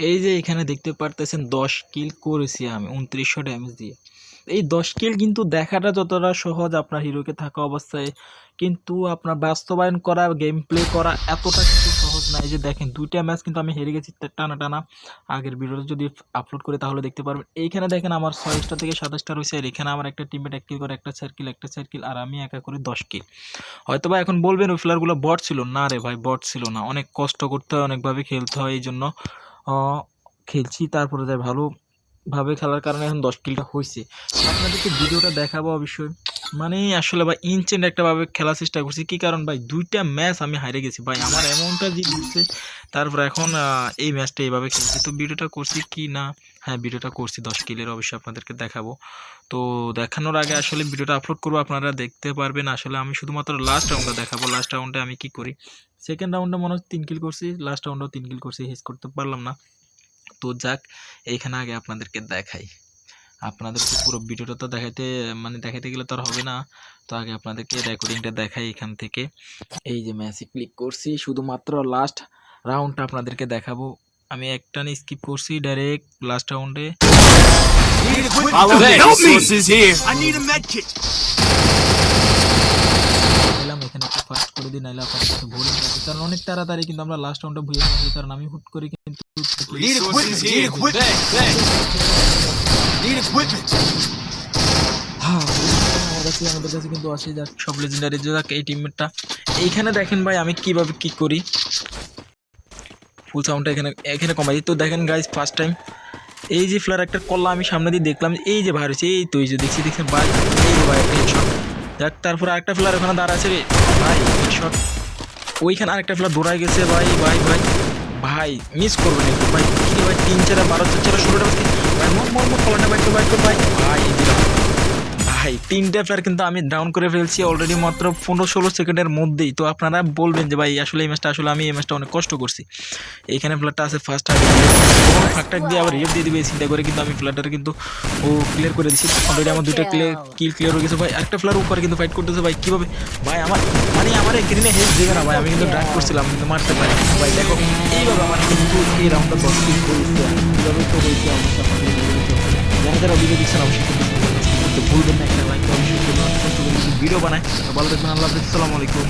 এই যে এখানে দেখতে পারতেছেন 10 কিল করেছি আমি 2900 ড্যামেজ দিয়ে। এই 10 কিল কিন্তু দেখাটা যতটা সহজ আপনার হিরোকে থাকা অবস্থায়, কিন্তু আপনার বাস্তবায়ন করা, গেম প্লে করা এতটা কিন্তু সহজ না। এই যে দেখেন 2টা ম্যাচ কিন্তু আমি হেরে গেছি টানা টানা। আগের ভিডিওটা যদি আপলোড করি তাহলে দেখতে পারবেন। এইখানে দেখেন আমার 6টা থেকে 27টা রয়েছে, আর এখানে আমার একটা টিমমেট 1 কিল করে, একটা সার্কেল আর আমি একা করি 10 কিল। হয়তোবা এখন বলবেন ওই প্লেয়ারগুলো বট ছিল। না রে ভাই, বট ছিল না। অনেক কষ্ট করতে হয়, অনেকভাবে খেলতে হয়, এই জন্য খেলছি। তারপরে যাই ভালোভাবে খেলার কারণে এখন 10 কিলটা হয়েছে। আপনাদেরকে ভিডিওটা দেখাবো অবশ্যই। মানে আসলে ভাই ইনচেন্ট একটাভাবে খেলার চেষ্টা করছি। কী কারণ ভাই, 2টা ম্যাচ আমি হারে গেছি ভাই, আমার এমনটা জিত দিচ্ছে। তারপর এখন এই ম্যাচটা এইভাবে খেলছি। তো ভিডিওটা করছি কি না, হ্যাঁ ভিডিওটা করছি 10 কিলের, অবশ্যই আপনাদেরকে দেখাবো। তো দেখানোর আগে আসলে ভিডিওটা আপলোড করবো, আপনারা দেখতে পারবেন। আসলে আমি শুধুমাত্র লাস্ট রাউন্ডটা দেখাবো, লাস্ট রাউন্ডে আমি কি করি। সেকেন্ড রাউন্ডে মনে হচ্ছে 3 কিল করছি, লাস্ট রাউন্ডেও 3 কিল করছি, হেস করতে পারলাম না। তো যাক, এইখানে আগে আপনাদেরকে দেখাই। আপনাদেরকে পুরো ভিডিওটা তো দেখাইতে গেলে তো আর হবে না। তো আগে আপনাদেরকে রেকর্ডিংটা দেখাই এখান থেকে। এই যে ম্যাচে ক্লিক করছি, শুধুমাত্র লাস্ট রাউন্ডটা আপনাদেরকে দেখাবো। আমি একটানে স্কিপ করছি ডাইরেক্ট লাস্ট রাউন্ডে। Follow the resources here. I need a med kit. এখানে একটা ফাস্ট করে দিই, নাইলে আপনাদের কাছে ভুল হয়ে যাবে। কারণ অনেক তাড়াতাড়ি কিন্তু আমরা লাস্ট রাউন্ডে ভুলে গেছি, কারণ আমি হুট করে কিন্তু Need equipment. Need equipment. Need equipment. আমাদের কাছে কিন্তু আসে, যাক সব লেজেন্ডারি। যাক এই টিমমেটটা এইখানে দেখেন ভাই আমি কিভাবে কি করি। ফুল সাউন্ডটা এখানে কমাই দিই। তো দেখেন গাইজ, ফার্স্ট টাইম এই যে ফ্লার একটা কল্লা আমি সামনে দিয়ে দেখলাম, এই যে ভাই হয়েছে, এই তো এই যে দেখছেন ভাই, এই যে ভাই একটা হেডশট। যাক তারপর আরেকটা ফ্লার ওখানে দাঁড়া আছে রে ভাই, হেডশট। ওইখানে আরেকটা ফ্লার দৌড়ায় গেছে ভাই ভাই ভাই ভাই, মিস করবেন একটু ভাই। কি ভাই 3 4 12 4 16টা ভাই, মোর কলাটা বাইক ভাই ভাই দিলাম ভাই। 3টে প্লেয়ার কিন্তু আমি ডাউন করে ফেলছি অলরেডি মাত্র 15-16 সেকেন্ডের মধ্যেই। তো আপনারা বলবেন যে ভাই আসলে এই ম্যাচটা, আসলে আমি এই ম্যাচটা অনেক কষ্ট করছি। এইখানে প্লেয়ারটা আছে ফার্স্ট হার্ট ফাঁকটাক দিয়ে আবার রিভ দিয়ে দিবে এই চিন্তা করে, কিন্তু আমি প্লেয়ারটা কিন্তু ও ক্লিয়ার করে দিচ্ছি অলরেডি। আমার 2টা কিল ক্লিয়ার হয়ে গেছে ভাই। আরেকটা প্লেয়ার উপরে কিন্তু ফাইট করতেছে ভাই, কীভাবে ভাই আমার আমার গ্রিনে হেল্প দেবে না ভাই। আমি কিন্তু ড্রাগ করছিলাম, কিন্তু মারতে পারি ভাই। দেখো এইভাবে আমার কিন্তু এই রাউন্ডটা 10 কিল করেছে। কীভাবে তো হয়েছে অবশ্যই আপনাদের যারা যারা ভিডিও দিচ্ছেন অবশ্যই কিন্তু ভুলবেন না একটা লাইক, অবশ্যই ভিডিও বানায়। তো ভালো থাকবেন, আল্লাহ হাফেজ, আসসালামু আলাইকুম।